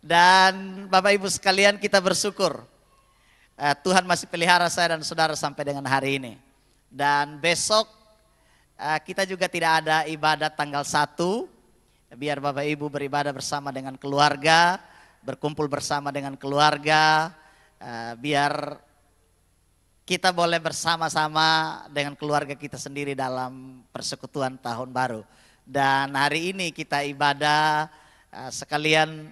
Dan Bapak Ibu sekalian, kita bersyukur Tuhan masih pelihara saya dan saudara sampai dengan hari ini. Dan besok kita juga tidak ada ibadah tanggal 1. Biar Bapak Ibu beribadah bersama dengan keluarga, berkumpul bersama dengan keluarga, biar kita boleh bersama-sama dengan keluarga kita sendiri dalam persekutuan tahun baru. Dan hari ini kita ibadah sekalian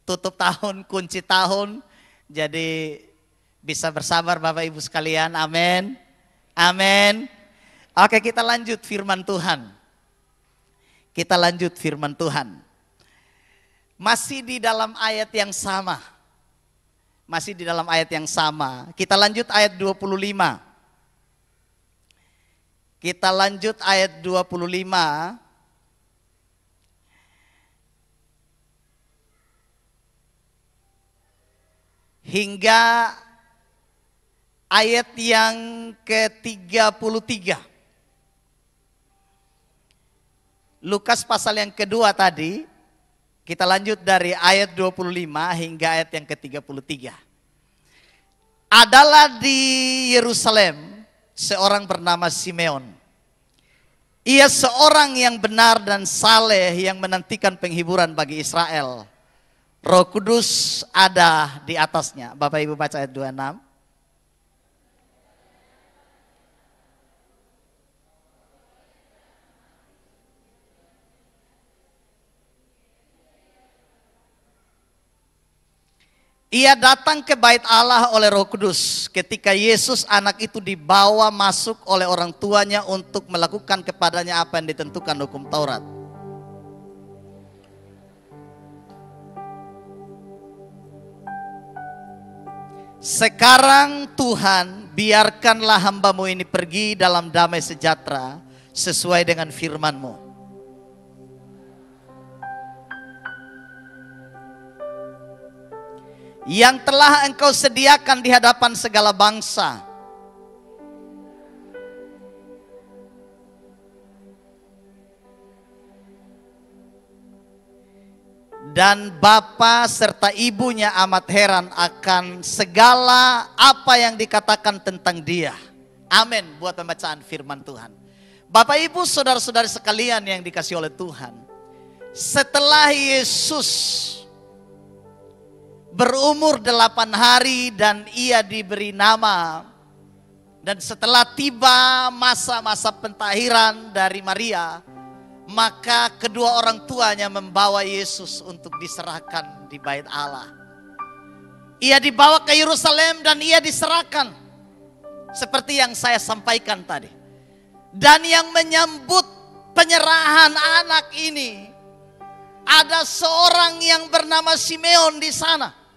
tutup tahun, kunci tahun. Jadi bisa bersabar Bapak Ibu sekalian, amin. Amin. Oke, kita lanjut firman Tuhan. Kita lanjut firman Tuhan. Masih di dalam ayat yang sama. Masih di dalam ayat yang sama. Kita lanjut ayat 25. Kita lanjut ayat 25. Hingga ayat yang ke-33. Lukas pasal yang kedua tadi, kita lanjut dari ayat 25 hingga ayat yang ke-33. Adalah di Yerusalem seorang bernama Simeon. Ia seorang yang benar dan saleh yang menantikan penghiburan bagi Israel. Roh Kudus ada di atasnya. Bapak Ibu baca ayat 26. Ia datang ke bait Allah oleh Roh Kudus ketika Yesus anak itu dibawa masuk oleh orang tuanya untuk melakukan kepadanya apa yang ditentukan hukum Taurat. Sekarang Tuhan, biarkanlah hamba-Mu ini pergi dalam damai sejahtera sesuai dengan firman-Mu. Yang telah Engkau sediakan di hadapan segala bangsa. Dan bapa serta ibunya amat heran akan segala apa yang dikatakan tentang dia. Amin buat pembacaan firman Tuhan. Bapak Ibu saudara-saudari sekalian yang dikasihi oleh Tuhan. Setelah Yesus berumur 8 hari dan ia diberi nama. Dan setelah tiba masa-masa pentahiran dari Maria, maka kedua orang tuanya membawa Yesus untuk diserahkan di bait Allah. Ia dibawa ke Yerusalem dan ia diserahkan. Seperti yang saya sampaikan tadi. Dan yang menyambut penyerahan anak ini, ada seorang yang bernama Simeon di sana.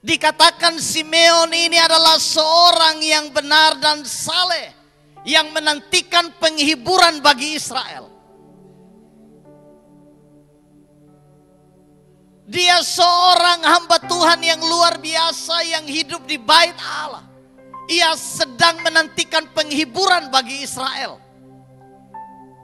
Dikatakan Simeon ini adalah seorang yang benar dan saleh, yang menantikan penghiburan bagi Israel. Dia seorang hamba Tuhan yang luar biasa yang hidup di bait Allah. Ia sedang menantikan penghiburan bagi Israel.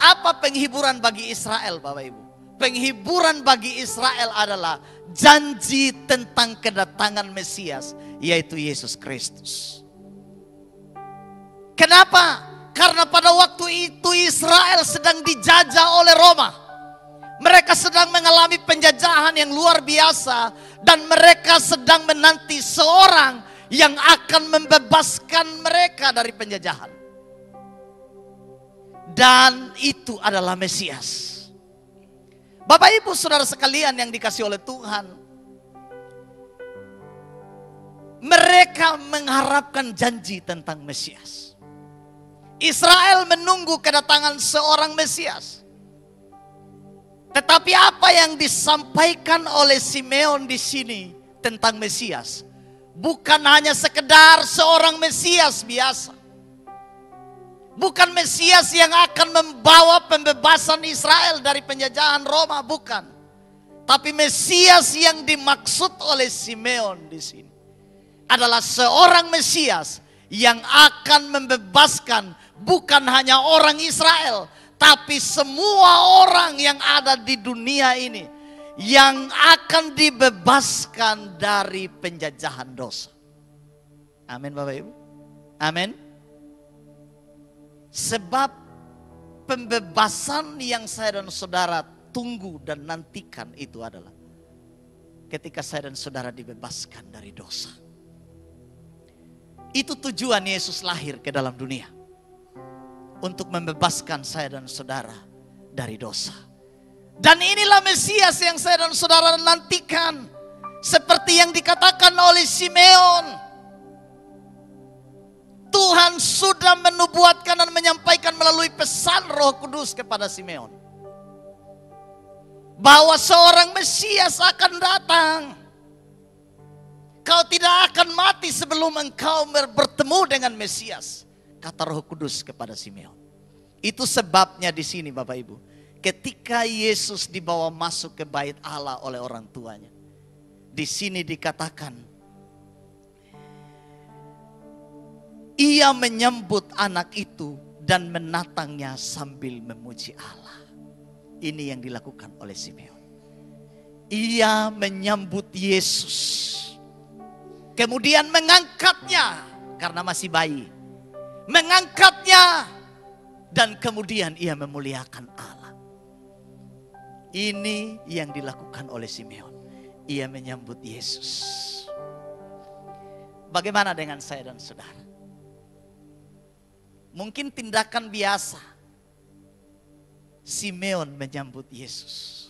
Apa penghiburan bagi Israel, Bapak Ibu? Penghiburan bagi Israel adalah janji tentang kedatangan Mesias, yaitu Yesus Kristus. Kenapa? Karena pada waktu itu Israel sedang dijajah oleh Roma. Mereka sedang mengalami penjajahan yang luar biasa. Dan mereka sedang menanti seorang yang akan membebaskan mereka dari penjajahan. Dan itu adalah Mesias. Bapak Ibu saudara sekalian yang dikasihi oleh Tuhan. Mereka mengharapkan janji tentang Mesias. Israel menunggu kedatangan seorang Mesias. Tetapi apa yang disampaikan oleh Simeon di sini tentang Mesias bukan hanya sekedar seorang Mesias biasa. Bukan Mesias yang akan membawa pembebasan Israel dari penjajahan Roma, bukan. Tapi Mesias yang dimaksud oleh Simeon di sini adalah seorang Mesias yang akan membebaskan bukan hanya orang Israel, tapi semua orang yang ada di dunia ini yang akan dibebaskan dari penjajahan dosa. Amin Bapak Ibu. Amin. Sebab pembebasan yang saya dan saudara tunggu dan nantikan itu adalah ketika saya dan saudara dibebaskan dari dosa. Itu tujuan Yesus lahir ke dalam dunia. Untuk membebaskan saya dan saudara dari dosa. Dan inilah Mesias yang saya dan saudara nantikan. Seperti yang dikatakan oleh Simeon. Tuhan sudah menubuatkan dan menyampaikan melalui pesan Roh Kudus kepada Simeon. Bahwa seorang Mesias akan datang. Kau tidak akan mati sebelum engkau bertemu dengan Mesias. Kata Roh Kudus kepada Simeon. Itu sebabnya di sini Bapak Ibu. Ketika Yesus dibawa masuk ke bait Allah oleh orang tuanya. Di sini dikatakan. Ia menyambut anak itu dan menatangnya sambil memuji Allah. Ini yang dilakukan oleh Simeon. Ia menyambut Yesus. Kemudian mengangkatnya karena masih bayi. Mengangkatnya dan kemudian ia memuliakan Allah. Ini yang dilakukan oleh Simeon. Ia menyambut Yesus. Bagaimana dengan saya dan saudara? Mungkin tindakan biasa. Simeon menyambut Yesus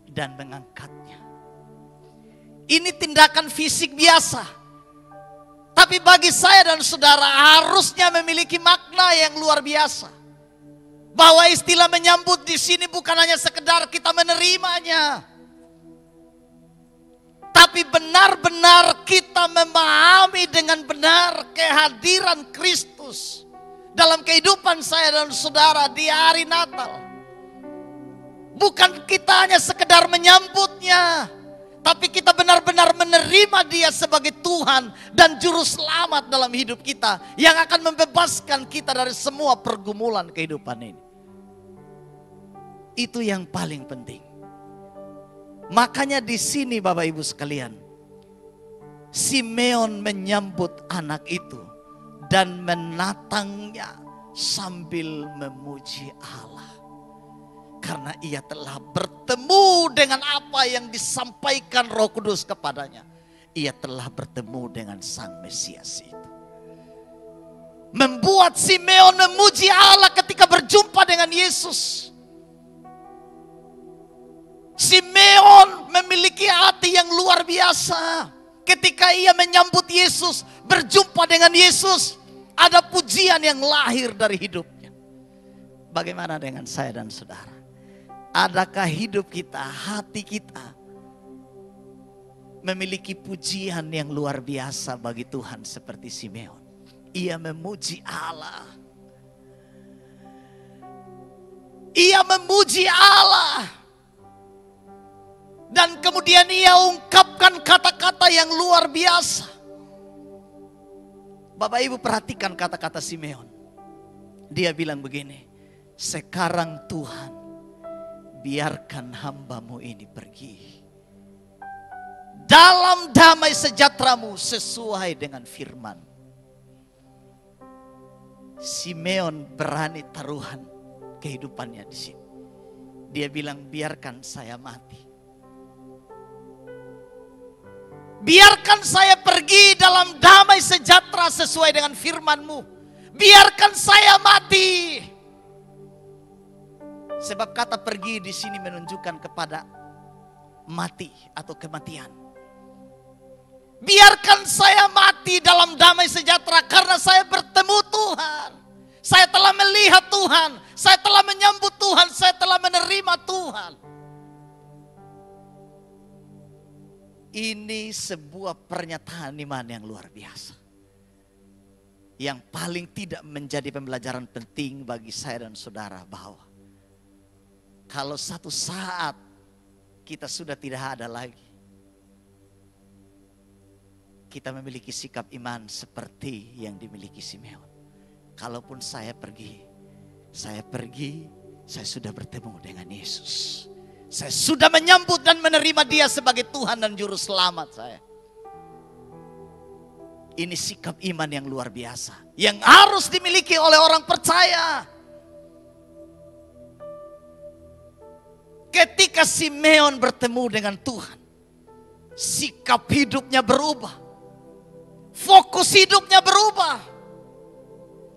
dan mengangkatnya. Ini tindakan fisik biasa. Tapi bagi saya dan saudara harusnya memiliki makna yang luar biasa. Bahwa istilah menyambut di sini bukan hanya sekedar kita menerimanya. Tapi benar-benar kita memahami dengan benar kehadiran Kristus dalam kehidupan saya dan saudara di hari Natal. Bukan kita hanya sekedar menyambutnya. Tapi kita benar-benar menerima dia sebagai Tuhan dan Juru Selamat dalam hidup kita. Yang akan membebaskan kita dari semua pergumulan kehidupan ini. Itu yang paling penting. Makanya di sini Bapak Ibu sekalian. Simeon menyambut anak itu. Dan menatangnya sambil memuji Allah. Karena ia telah bertemu dengan apa yang disampaikan Roh Kudus kepadanya. Ia telah bertemu dengan Sang Mesias itu. Membuat Simeon memuji Allah ketika berjumpa dengan Yesus. Simeon memiliki hati yang luar biasa. Ketika ia menyambut Yesus, berjumpa dengan Yesus, ada pujian yang lahir dari hidupnya. Bagaimana dengan saya dan saudara? Adakah hidup kita, hati kita memiliki pujian yang luar biasa bagi Tuhan seperti Simeon? Ia memuji Allah. Ia memuji Allah. Dan kemudian ia ungkapkan kata-kata yang luar biasa. Bapak Ibu perhatikan kata-kata Simeon. Dia bilang begini, sekarang Tuhan, biarkan hambamu ini pergi dalam damai sejahteramu sesuai dengan firman. Simeon berani taruhan kehidupannya di sini. Dia bilang biarkan saya mati. Biarkan saya pergi dalam damai sejahtera sesuai dengan firman-Mu. Biarkan saya mati. Sebab kata pergi di sini menunjukkan kepada mati atau kematian. Biarkan saya mati dalam damai sejahtera karena saya bertemu Tuhan. Saya telah melihat Tuhan, saya telah menyambut Tuhan, saya telah menerima Tuhan. Ini sebuah pernyataan iman yang luar biasa. Yang paling tidak menjadi pembelajaran penting bagi saya dan saudara bahwa kalau satu saat kita sudah tidak ada lagi, kita memiliki sikap iman seperti yang dimiliki Simeon. Kalaupun saya pergi, saya sudah bertemu dengan Yesus. Saya sudah menyambut dan menerima Dia sebagai Tuhan dan Juru Selamat saya. Ini sikap iman yang luar biasa, yang harus dimiliki oleh orang percaya. Ketika Simeon bertemu dengan Tuhan, sikap hidupnya berubah. Fokus hidupnya berubah.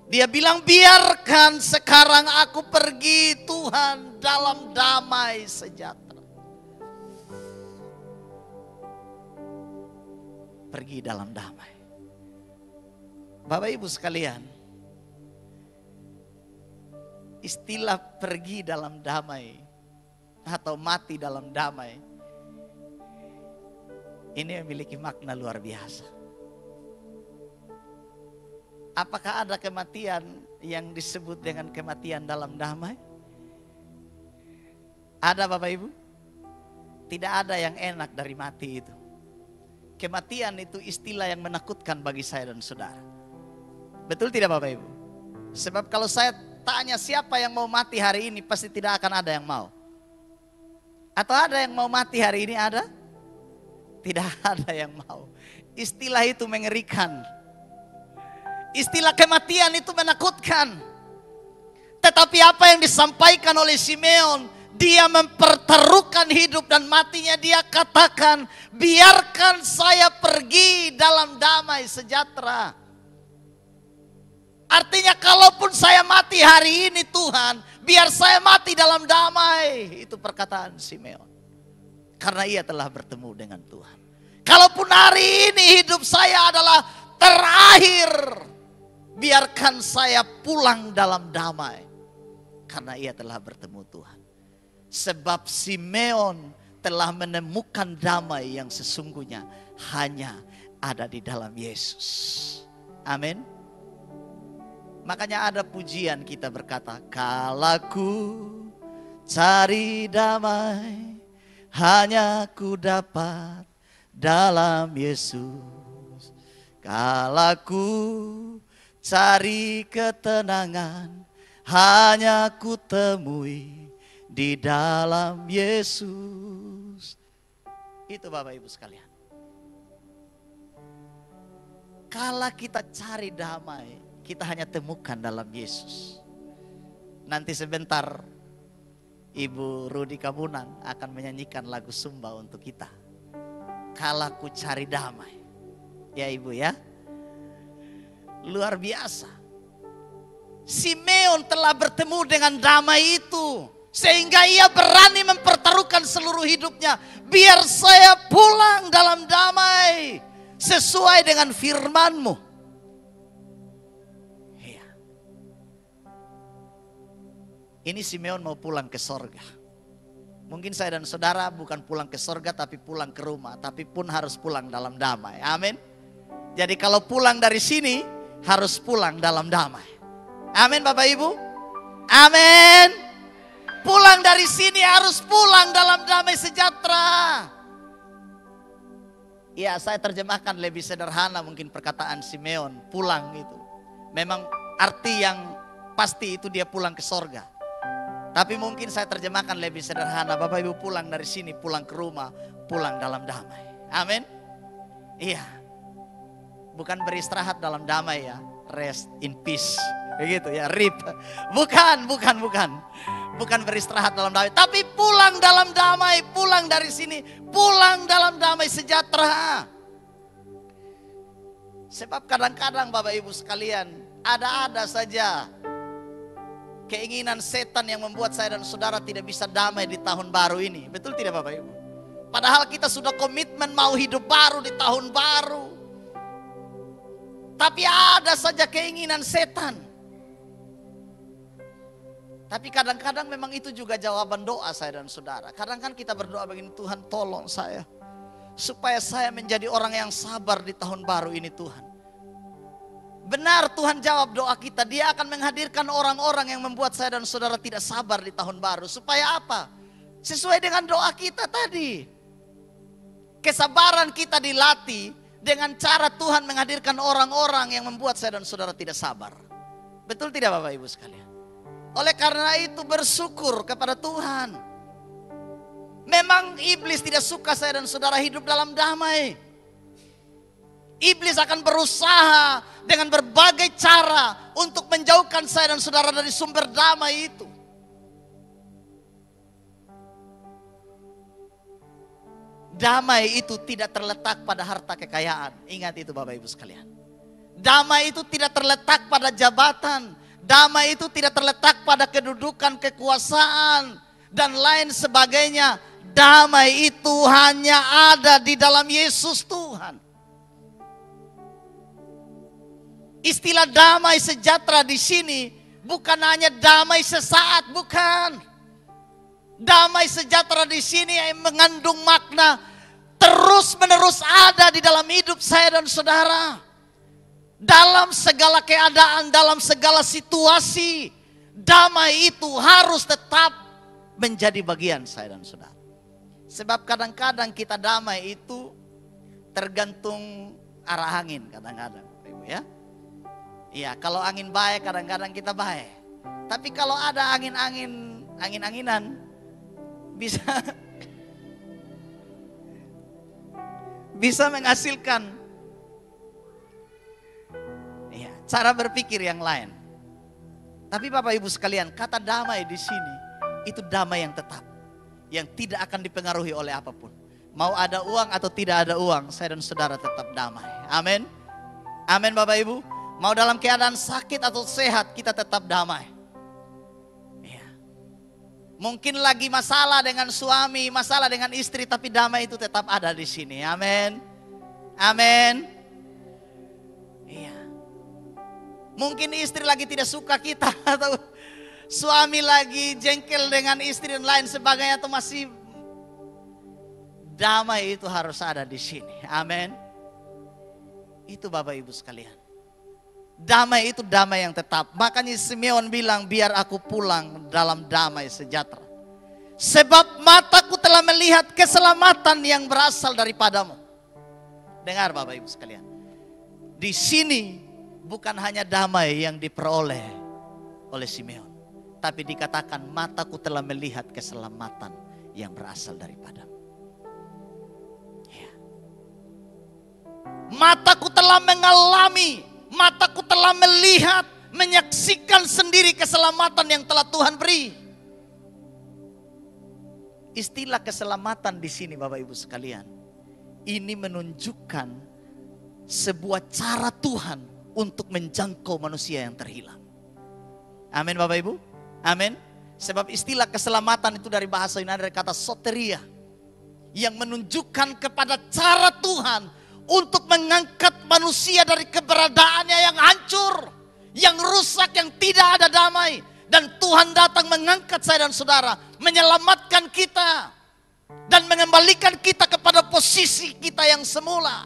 Dia bilang, biarkan sekarang aku pergi Tuhan dalam damai sejahtera. Pergi dalam damai. Bapak Ibu sekalian, istilah pergi dalam damai atau mati dalam damai ini memiliki makna luar biasa. Apakah ada kematian yang disebut dengan kematian dalam damai? Ada Bapak Ibu? Tidak ada yang enak dari mati itu. Kematian itu istilah yang menakutkan bagi saya dan saudara. Betul tidak Bapak Ibu? Sebab kalau saya tanya siapa yang mau mati hari ini, pasti tidak akan ada yang mau. Atau ada yang mau mati hari ini ada? Tidak ada yang mau. Istilah itu mengerikan. Istilah kematian itu menakutkan. Tetapi apa yang disampaikan oleh Simeon, dia mempertaruhkan hidup dan matinya. Dia katakan, biarkan saya pergi dalam damai sejahtera. Artinya kalaupun saya mati hari ini Tuhan, biar saya mati dalam damai. Itu perkataan Simeon. Karena ia telah bertemu dengan Tuhan. Kalaupun hari ini hidup saya adalah terakhir, biarkan saya pulang dalam damai. Karena ia telah bertemu Tuhan. Sebab Simeon telah menemukan damai yang sesungguhnya hanya ada di dalam Yesus. Amin. Makanya ada pujian kita berkata, kalaku cari damai, hanya ku dapat dalam Yesus. Kalaku cari ketenangan, hanya ku temui di dalam Yesus. Itu Bapak Ibu sekalian. Kalau kita cari damai, kita hanya temukan dalam Yesus. Nanti sebentar Ibu Rudi Kabunan akan menyanyikan lagu Sumba untuk kita. Kalau ku cari damai. Ya Ibu ya. Luar biasa. Simeon telah bertemu dengan damai itu. Sehingga ia berani mempertaruhkan seluruh hidupnya. Biar saya pulang dalam damai. Sesuai dengan firman-Mu. Iya. Ini Simeon mau pulang ke sorga. Mungkin saya dan saudara bukan pulang ke sorga tapi pulang ke rumah. Tapi pun harus pulang dalam damai. Amin. Jadi kalau pulang dari sini harus pulang dalam damai. Amin Bapak Ibu. Amin. Pulang dari sini harus pulang dalam damai sejahtera. Ya, saya terjemahkan lebih sederhana mungkin perkataan Simeon. Pulang itu. Memang arti yang pasti itu dia pulang ke sorga. Tapi mungkin saya terjemahkan lebih sederhana. Bapak Ibu pulang dari sini, pulang ke rumah, pulang dalam damai. Amin. Iya. Bukan beristirahat dalam damai ya. Rest in peace. Begitu ya, rip. Bukan. Bukan beristirahat dalam damai. Tapi pulang dalam damai. Pulang dari sini. Pulang dalam damai sejahtera. Sebab kadang-kadang Bapak Ibu sekalian. Ada-ada saja keinginan setan yang membuat saya dan saudara tidak bisa damai di tahun baru ini. Betul tidak Bapak Ibu? Padahal kita sudah komitmen mau hidup baru di tahun baru. Tapi ada saja keinginan setan. Tapi kadang-kadang memang itu juga jawaban doa saya dan saudara. Kadang kan kita berdoa begini, Tuhan tolong saya. Supaya saya menjadi orang yang sabar di tahun baru ini Tuhan. Benar Tuhan jawab doa kita. Dia akan menghadirkan orang-orang yang membuat saya dan saudara tidak sabar di tahun baru. Supaya apa? Sesuai dengan doa kita tadi. Kesabaran kita dilatih dengan cara Tuhan menghadirkan orang-orang yang membuat saya dan saudara tidak sabar. Betul tidak Bapak Ibu sekalian? Oleh karena itu bersyukur kepada Tuhan. Memang iblis tidak suka saya dan saudara hidup dalam damai. Iblis akan berusaha dengan berbagai cara untuk menjauhkan saya dan saudara dari sumber damai itu. Damai itu tidak terletak pada harta kekayaan. Ingat itu Bapak Ibu sekalian. Damai itu tidak terletak pada jabatan. Damai itu tidak terletak pada kedudukan, kekuasaan, dan lain sebagainya. Damai itu hanya ada di dalam Yesus Tuhan. Istilah damai sejahtera di sini bukan hanya damai sesaat, bukan. Damai sejahtera di sini yang mengandung makna terus-menerus ada di dalam hidup saya dan saudara. Dalam segala keadaan, dalam segala situasi, damai itu harus tetap menjadi bagian saya dan saudara. Sebab kadang-kadang kita damai itu tergantung arah angin kadang-kadang, Ibu ya. Iya, kalau angin baik kadang-kadang kita baik. Tapi kalau ada angin-anginan bisa menghasilkan cara berpikir yang lain. Tapi Bapak Ibu sekalian, kata damai di sini itu damai yang tetap, yang tidak akan dipengaruhi oleh apapun. Mau ada uang atau tidak ada uang, saya dan saudara tetap damai. Amin. Amin Bapak Ibu. Mau dalam keadaan sakit atau sehat, kita tetap damai. Ya. Mungkin lagi masalah dengan suami, masalah dengan istri, tapi damai itu tetap ada di sini. Amin. Amin. Iya. Mungkin istri lagi tidak suka kita, atau suami lagi jengkel dengan istri dan lain sebagainya, atau masih, damai itu harus ada di sini. Amin. Itu Bapak Ibu sekalian. Damai itu damai yang tetap. Makanya Simeon bilang, biar aku pulang dalam damai sejahtera. Sebab mataku telah melihat keselamatan yang berasal daripadamu. Dengar Bapak Ibu sekalian. Di sini bukan hanya damai yang diperoleh oleh Simeon. Tapi dikatakan mataku telah melihat keselamatan yang berasal daripadamu. Ya. Mataku telah mengalami, mataku telah melihat, menyaksikan sendiri keselamatan yang telah Tuhan beri. Istilah keselamatan di sini Bapak Ibu sekalian, ini menunjukkan sebuah cara Tuhan untuk menjangkau manusia yang terhilang. Amin Bapak Ibu. Amin. Sebab istilah keselamatan itu dari bahasa Yunani, dari kata soteria, yang menunjukkan kepada cara Tuhan untuk mengangkat manusia dari keberadaannya yang hancur, yang rusak, yang tidak ada damai. Dan Tuhan datang mengangkat saya dan saudara, menyelamatkan kita, dan mengembalikan kita kepada posisi kita yang semula.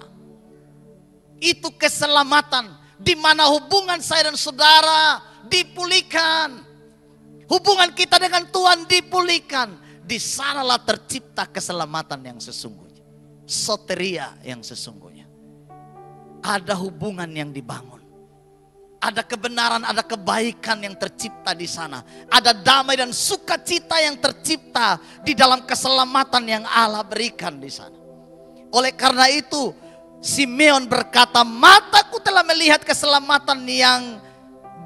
Itu keselamatan, di mana hubungan saya dan saudara dipulihkan. Hubungan kita dengan Tuhan dipulihkan. Di sanalah tercipta keselamatan yang sesungguhnya. Soteria yang sesungguhnya. Ada hubungan yang dibangun. Ada kebenaran, ada kebaikan yang tercipta di sana. Ada damai dan sukacita yang tercipta di dalam keselamatan yang Allah berikan di sana. Oleh karena itu, Simeon berkata, mataku telah melihat keselamatan yang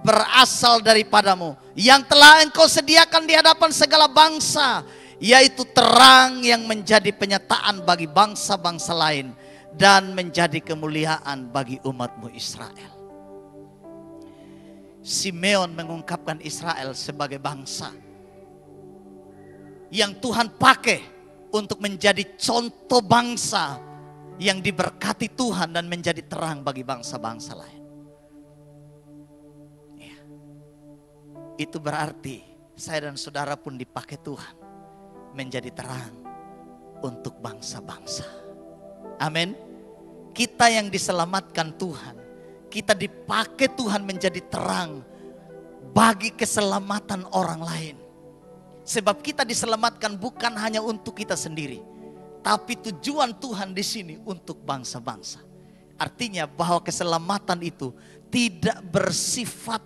berasal daripadamu, yang telah engkau sediakan di hadapan segala bangsa, yaitu terang yang menjadi penyataan bagi bangsa-bangsa lain, dan menjadi kemuliaan bagi umatmu Israel. Simeon mengungkapkan Israel sebagai bangsa yang Tuhan pakai untuk menjadi contoh bangsa yang diberkati Tuhan dan menjadi terang bagi bangsa-bangsa lain. Ya. Itu berarti saya dan saudara pun dipakai Tuhan menjadi terang untuk bangsa-bangsa. Amin. Kita yang diselamatkan Tuhan, kita dipakai Tuhan menjadi terang bagi keselamatan orang lain. Sebab kita diselamatkan bukan hanya untuk kita sendiri, tapi tujuan Tuhan di sini untuk bangsa-bangsa. Artinya bahwa keselamatan itu tidak bersifat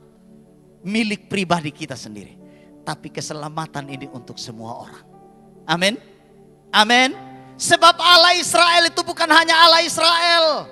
milik pribadi kita sendiri, tapi keselamatan ini untuk semua orang. Amin. Amin. Sebab Allah Israel itu bukan hanya Allah Israel.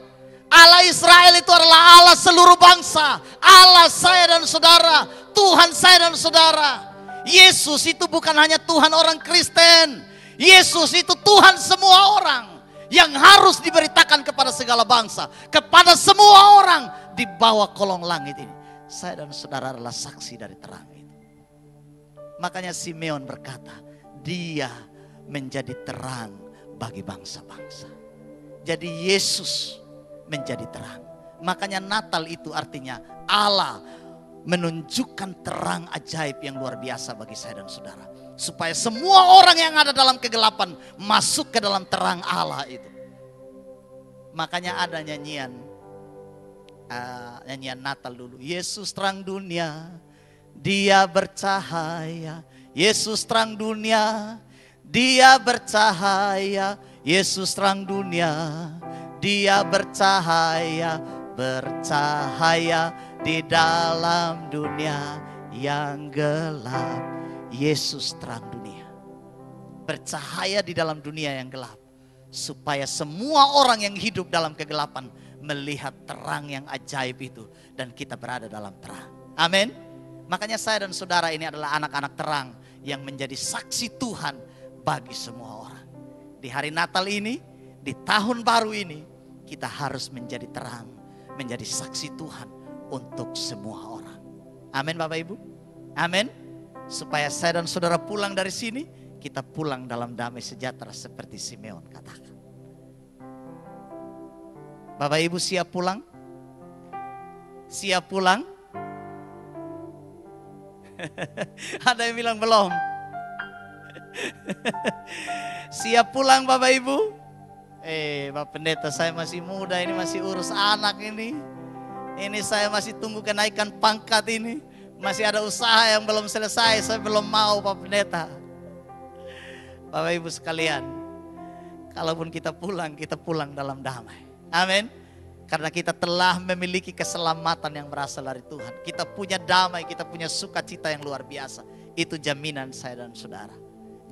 Allah Israel itu adalah Allah seluruh bangsa. Allah saya dan saudara, Tuhan saya dan saudara. Yesus itu bukan hanya Tuhan orang Kristen. Yesus itu Tuhan semua orang yang harus diberitakan kepada segala bangsa, kepada semua orang di bawah kolong langit ini. Saya dan saudara adalah saksi dari terang itu. Makanya Simeon berkata, dia menjadi terang bagi bangsa-bangsa. Jadi Yesus menjadi terang. Makanya Natal itu artinya Allah menunjukkan terang ajaib yang luar biasa bagi saya dan saudara. Supaya semua orang yang ada dalam kegelapan masuk ke dalam terang Allah itu. Makanya ada nyanyian Natal dulu. Yesus terang dunia, dia bercahaya. Yesus terang dunia, dia bercahaya. Yesus terang dunia, dia bercahaya. Bercahaya di dalam dunia yang gelap. Yesus terang dunia, bercahaya di dalam dunia yang gelap, supaya semua orang yang hidup dalam kegelapan melihat terang yang ajaib itu, dan kita berada dalam terang. Amin. Makanya saya dan saudara ini adalah anak-anak terang yang menjadi saksi Tuhan bagi semua orang. Di hari Natal ini, di tahun baru ini, kita harus menjadi terang, menjadi saksi Tuhan untuk semua orang. Amin Bapak Ibu. Amin. Supaya saya dan saudara pulang dari sini, kita pulang dalam damai sejahtera seperti Simeon katakan. Bapak Ibu siap pulang? Siap pulang? Ada yang bilang belum. Siap pulang Bapak Ibu? Bapak Pendeta, saya masih muda ini, masih urus anak ini. Ini saya masih tunggu kenaikan pangkat ini. Masih ada usaha yang belum selesai, saya belum mau Pak Pendeta. Bapak Ibu sekalian, kalaupun kita pulang dalam damai. Amin. Karena kita telah memiliki keselamatan yang berasal dari Tuhan. Kita punya damai, kita punya sukacita yang luar biasa. Itu jaminan saya dan saudara.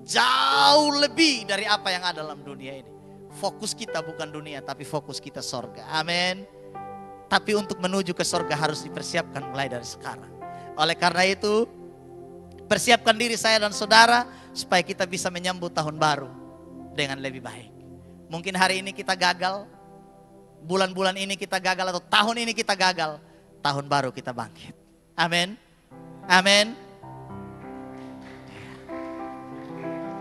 Jauh lebih dari apa yang ada dalam dunia ini. Fokus kita bukan dunia, tapi fokus kita sorga. Amin. Tapi untuk menuju ke sorga harus dipersiapkan mulai dari sekarang. Oleh karena itu, persiapkan diri saya dan saudara supaya kita bisa menyambut tahun baru dengan lebih baik. Mungkin hari ini kita gagal, bulan-bulan ini kita gagal, atau tahun ini kita gagal, tahun baru kita bangkit. Amin. Amin.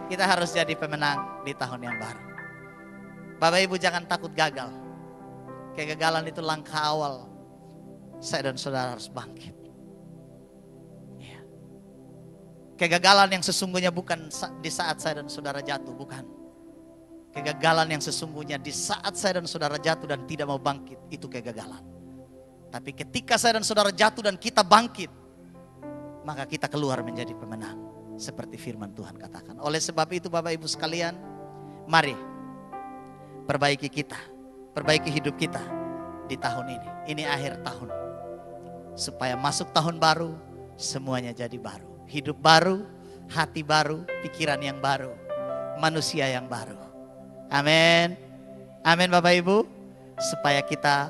Kita harus jadi pemenang di tahun yang baru. Bapak Ibu jangan takut gagal. Kegagalan itu langkah awal. Saya dan saudara harus bangkit. Kegagalan yang sesungguhnya bukan di saat saya dan saudara jatuh, bukan. Kegagalan yang sesungguhnya di saat saya dan saudara jatuh dan tidak mau bangkit, itu kegagalan. Tapi ketika saya dan saudara jatuh dan kita bangkit, maka kita keluar menjadi pemenang. Seperti firman Tuhan katakan. Oleh sebab itu Bapak Ibu sekalian, mari perbaiki kita, perbaiki hidup kita di tahun ini. Ini akhir tahun. Supaya masuk tahun baru, semuanya jadi baru. Hidup baru, hati baru, pikiran yang baru, manusia yang baru. Amin. Amin Bapak Ibu. Supaya kita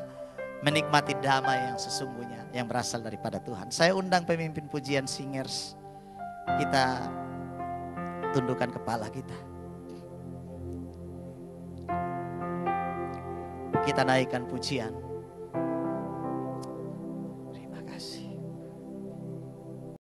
menikmati damai yang sesungguhnya yang berasal daripada Tuhan. Saya undang pemimpin pujian singers. Kita tundukkan kepala kita. Kita naikkan pujian.